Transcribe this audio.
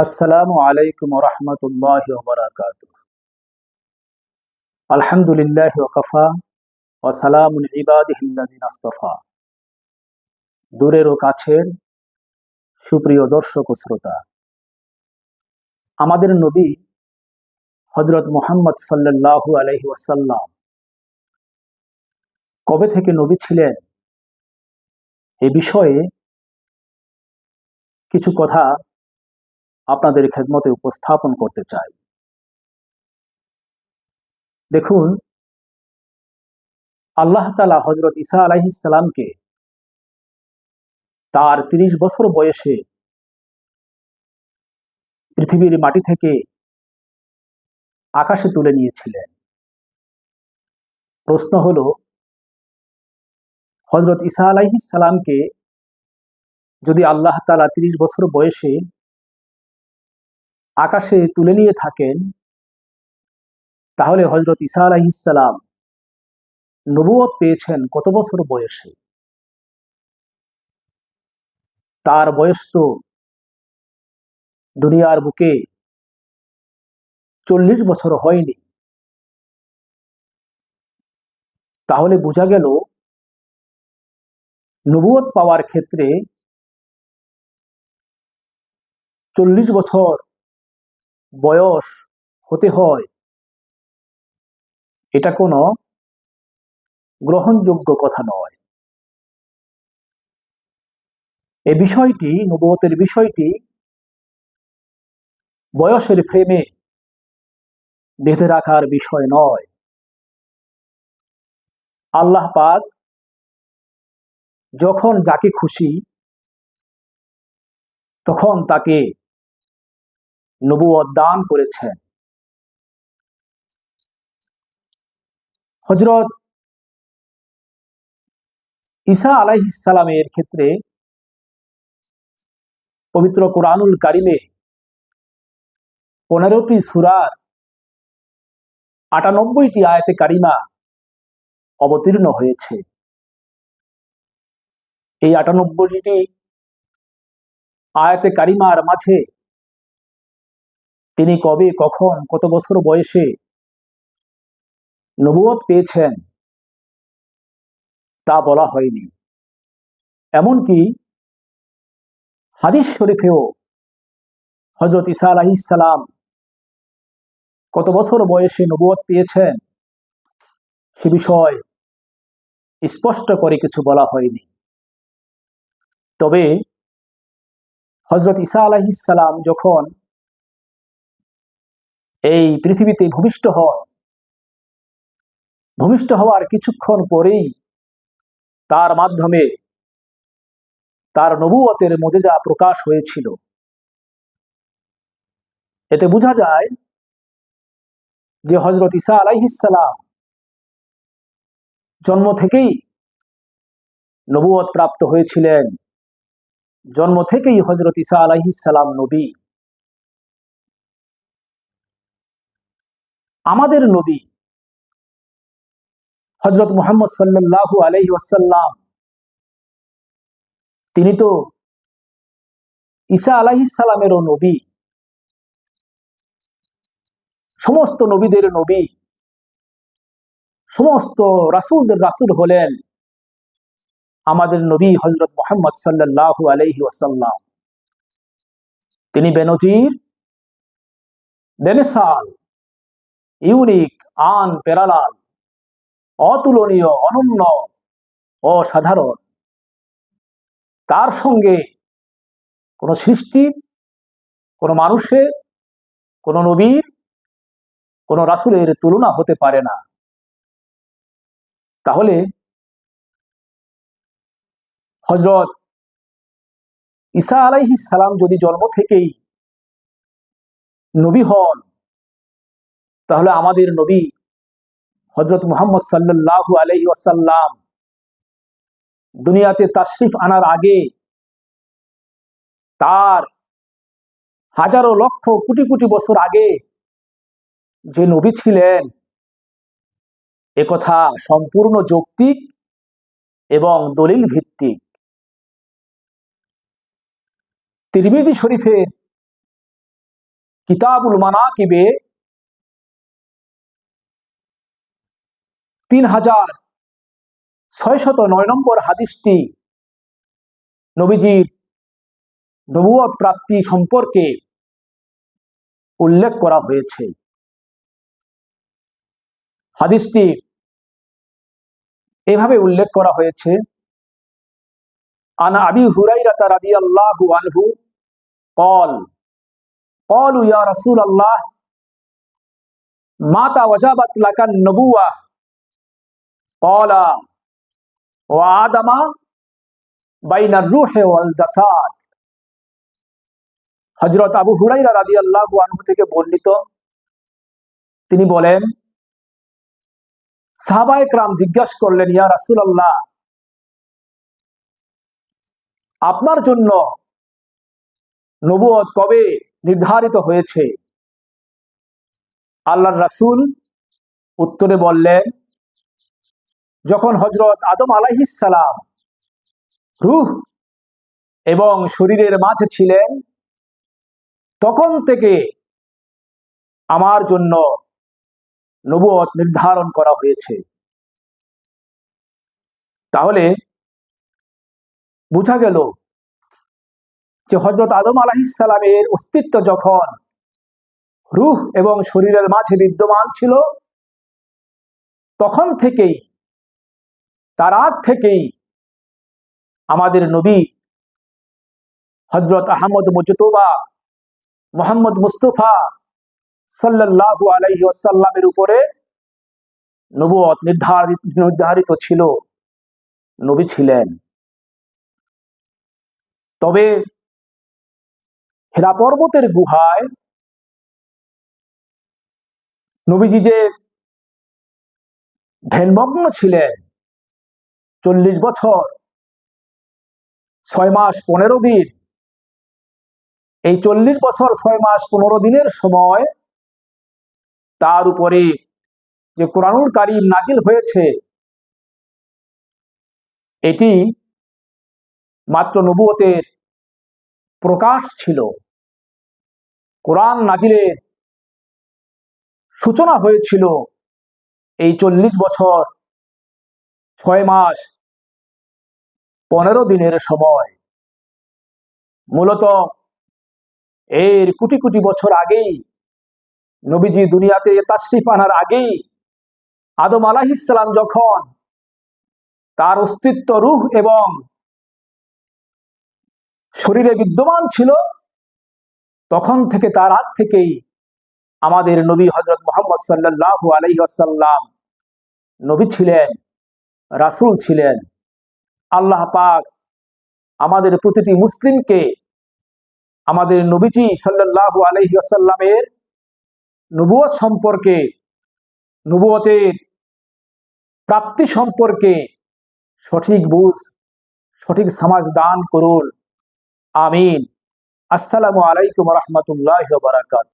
আসসালামু আলাইকুম রহমতুল্লাহি ওয়া বারাকাতুহু। আলহামদুলিল্লাহি ওয়া কাফা ওয়া সালামুন ইবাদিহিল্লাযিনা ইসতাফা। দূরের ও কাছের সুপ্রিয় দর্শক ও শ্রোতা, আমাদের নবী হযরত মুহাম্মদ সাল্লাল্লাহু আলাইহি ওয়াসাল্লাম কবে থেকে নবী ছিলেন, এ বিষয়ে কিছু কথা আপনাদের খেদমতে উপস্থাপন করতে চাই। দেখুন, আল্লাহ তাআলা হযরত ঈসা আলাইহিস সালামকে তার ৩০ বছর বয়সে পৃথিবীর মাটি থেকে আকাশে তুলে নিয়েছিলেন। প্রশ্ন হলো, হযরত ঈসা আলাইহিস সালামকে যদি আল্লাহ তাআলা ৩০ বছর বয়সে আকাশে তুলে নিয়ে থাকেন, তাহলে হযরত ঈসা আলাইহিস সালাম নবুয়ত পেয়েছেন কত বছর বয়সে? তার বয়স তো দুনিয়ার বুকে ৪০ বছর হয়নি। তাহলে বোঝা গেল, নবুয়ত পাওয়ার ক্ষেত্রে ৪০ বছর বয়স হতে হয়, এটা কোনো গ্রহণযোগ্য কথা নয়। এই বিষয়টি, নবুয়তের বিষয়টি বয়সের ফ্রেমে বেঁধে রাখার বিষয় নয়। আল্লাহ পাক যখন যাকে খুশি তখন তাকে নবুয়ত দান করেছেন। হযরত ঈসা আলাইহিস সালামের ক্ষেত্রে পবিত্র কুরআনুল কারিমে ১৫টি সূরার ৯৮টি আয়াতে কারিমা অবতীর্ণ হয়েছে। এই ৯৮টি আয়াতে কারিমার মাঝে তিনি কবে, কখন, কত বছর বয়সে নবুয়ত পেয়েছেন তা বলা হয়নি। এমনকি হাদিস শরীফেও হযরত ঈসা আলাইহিস সালাম কত বছর বয়সে নবুয়ত পেয়েছেন সে বিষয় স্পষ্ট করে কিছু বলা হয়নি। তবে হযরত ঈসা আলাইহিস সালাম যখন এই পৃথিবীতে ভূমিষ্ঠ হওয়ার কিছুক্ষণ পরেই তার মাধ্যমে তার নবুয়তের মুজিজা প্রকাশ হয়েছিল। এতে বোঝা যায় যে হযরত ঈসা আলাইহিস সালাম জন্ম থেকেই নবুয়ত প্রাপ্ত হয়েছিলেন, জন্ম থেকেই হযরত ঈসা আলাইহিস সালাম নবী। আমাদের নবী হযরত মুহাম্মদ সাল্লাল্লাহু আলাইহি ওয়াসাল্লাম তিনি তো ঈসা আলাইহিস সালামেরও নবী, সমস্ত নবীদের নবী, সমস্ত রাসূলদের রাসূল হলেন আমাদের নবী হযরত মুহাম্মদ সাল্লাল্লাহু আলাইহি ওয়াসাল্লাম। তিনি বেনজির, বেমিসাল, ইউনিক, আনপ্যারালাল, অতুলনীয়, অনন্য, অসাধারণ। তার সঙ্গে কোন সৃষ্টির, কোন মানুষের, কোন নবীর, কোন রাসূলের তুলনা হতে পারে না। তাহলে হযরত ঈসা আলাইহিস সালাম যদি জন্ম থেকেই নবী হন, তাহলে আমাদের নবী হযরত মুহাম্মদ সাল্লাল্লাহু আলাইহি ওয়াসাল্লাম দুনিয়াতে তাশরিফ আনার আগে তার হাজারো লক্ষ কোটি কোটি বছর আগে যে নবী ছিলেন, একথা সম্পূর্ণ যৌক্তিক এবং দলিল ভিত্তিক। তিরমিজি শরীফের কিতাবুল মানাকিবে 3609 নম্বর হাদিসটি নবীজির নবুয়ত প্রাপ্তি সম্পর্কে উল্লেখ করা হয়েছে। হাদিসটি এভাবে উল্লেখ করা হয়েছে, আনা আবি হুরাইরা রাদিয়াল্লাহু আনহু قال قالوا يا رسول الله متى وجبت لك النبوة قال وآدم بين الروح والجسد। হযরত আবু হুরাইরা রাদিয়াল্লাহু আনহু থেকে বর্ণিত, তিনি বলেন, সাহাবায়ে কেরাম জিজ্ঞাসা করলেন, ইয়া রাসূলুল্লাহ, আপনার জন্য নবুয়ত কবে নির্ধারিত হয়েছে? আল্লাহর রাসূল উত্তরে বললেন, যখন হযরত আদম আলাইহিস সালাম রূহ এবং শরীরের মাঝে ছিলেন, তখন থেকে আমার জন্য নবুয়ত নির্ধারণ করা হয়েছে। তাহলে বোঝা গেল যে হযরত আদম আলাইহিস সালামের অস্তিত্ব যখন রূহ এবং শরীরের মাঝে বিদ্যমান ছিল, তখন থেকেই, তার আগ থেকেই আমাদের নবী হযরত আহমদ মুজতবা মুহাম্মদ মুস্তাফা সাল্লাল্লাহু আলাইহি ওয়াসাল্লামের উপরে নবুয়ত নির্ধারিত ছিল, নবী ছিলেন। তবে হিরা পর্বতের গুহায় নবীজি যে ধ্যানমগ্ন ছিলেন 40 বছর 6 মাস 15 দিন, এই 40 বছর 6 মাস 15 দিনের সময় তার উপরে যে কোরআনুল কারীম নাজিল হয়েছে, এটি মাত্র নবুয়তের প্রকাশ ছিল। কোরআন নাজিলের সূচনা হয়েছিল এই 40 বছর 6 মাস 15 দিনের সময়। মূলত এর কোটি কোটি বছর আগেই, নবীজি দুনিয়াতে তাশরিফ আনার আগেই, আদম আলাইহিস সালাম যখন তার অস্তিত্ব রূহ এবং শরীরে বিদ্যমান ছিল, তখন থেকে, তার আগ থেকেই আমাদের নবী হযরত মুহাম্মদ সাল্লাল্লাহু আলাইহি ওয়াসাল্লাম নবী ছিলেন, রাসূল ছিলেন। আল্লাহ পাক আমাদের প্রতিটি মুসলিমকে আমাদের নবীজি সাল্লাল্লাহু আলাইহি ওয়াসাল্লামের নবুয়ত সম্পর্কে, নবুয়তের প্রাপ্তি সম্পর্কে সঠিক বুঝ, সঠিক সমাজ দান করুন। আমিন। আসসালামু আলাইকুম ওয়া রাহমাতুল্লাহি ওয়া বারাকাতুহু।